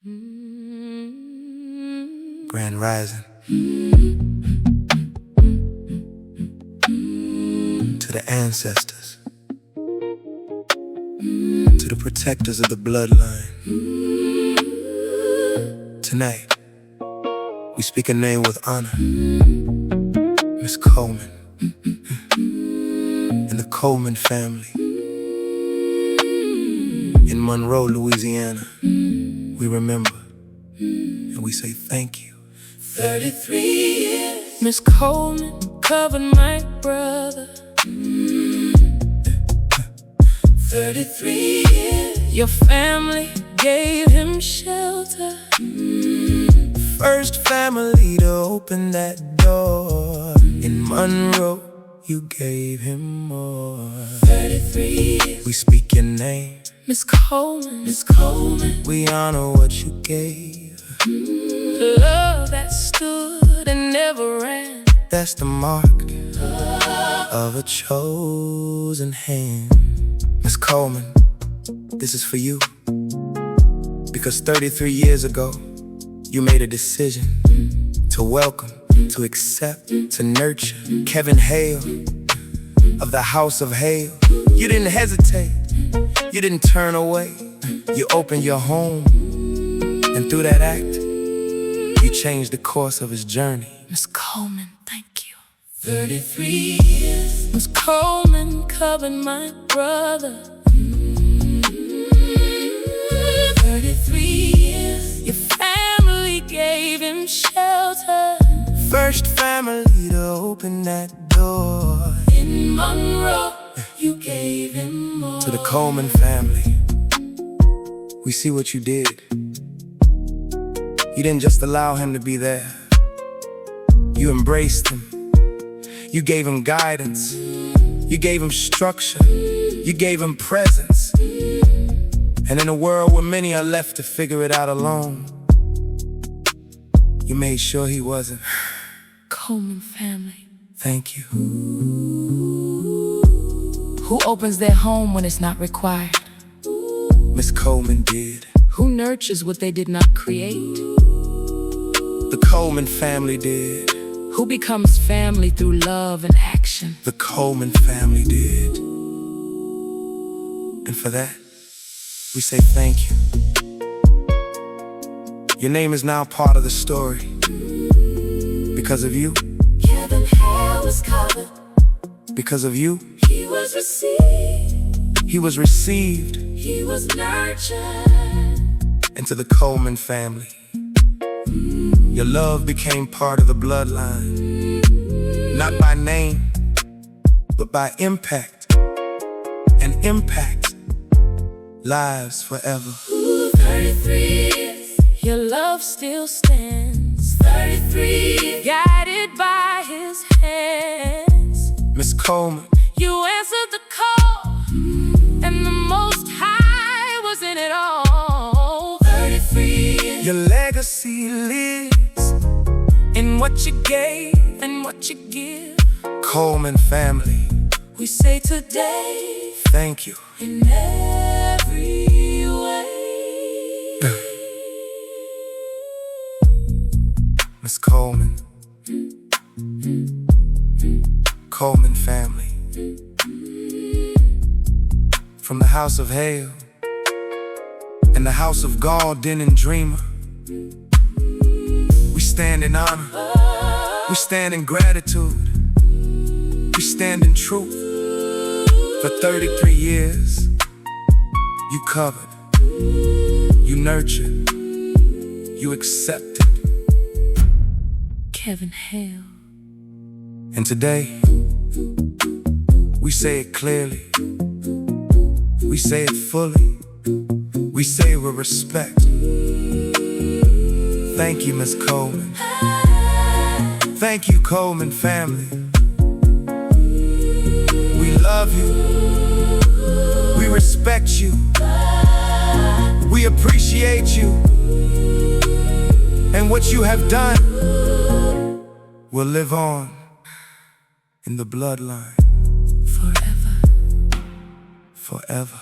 Grand Rising. To the ancestors, to the protectors of the bloodline. Tonight, we speak a name with honor. Miss Coleman and the Coleman family. In Monroe, Louisiana, we remember and we say thank you. 33 years Miss Coleman covered my brother. 33 years your family gave him shelter. First family to open that door. In Monroe, you gave him more. 33 years we speak your name, Miss Coleman, Miss Coleman. We honor what you gave. Love that stood and never ran. That's the mark of a chosen hand. Miss Coleman, this is for you. Because 33 years ago, you made a decision to welcome, to accept, to nurture Kevin Hale of the House of Hale. You didn't hesitate, you didn't turn away. You opened your home, and through that act, you changed the course of his journey. Miss Coleman, thank you. 33 years Miss Coleman covered my brother. 33 years your family gave him shelter. First family to open that door. In Monroe, you gave him more. To the Coleman family, we see what you did. You didn't just allow him to be there. You embraced him. You gave him guidance. You gave him structure. You gave him presence. And in a world where many are left to figure it out alone, you made sure he wasn't. Coleman family, thank you. Who opens their home when it's not required? Miss Coleman did. Who nurtures what they did not create? The Coleman family did. Who becomes family through love and action? The Coleman family did. And for that, we say thank you. Your name is now part of the story. Because of you, Kevin Hale was covered. Because of you, he was received. He was received. He was nurtured. And to the Coleman family, your love became part of the bloodline. Not by name, but by impact. And impact lives forever. 33 years, your love still stands. 33 guided by his hands. Miss Coleman, you answered the call, and the Most High was in it all. 33 your legacy lives in what you gave and what you give. Coleman family, we say today, thank you. In every way. Miss Coleman, Coleman family. From the House of Hale and the House of Gaul-Din Dreamer, we stand in honor, we stand in gratitude, we stand in truth. For 33 years, you covered, you nurtured, you accepted. Kevin Hale. And today, we say it clearly, we say it fully, we say it with respect. Thank you, Miss Coleman. Thank you, Coleman family. We love you. We respect you. We appreciate you. And what you have done will live on in the bloodline. Forever. Forever.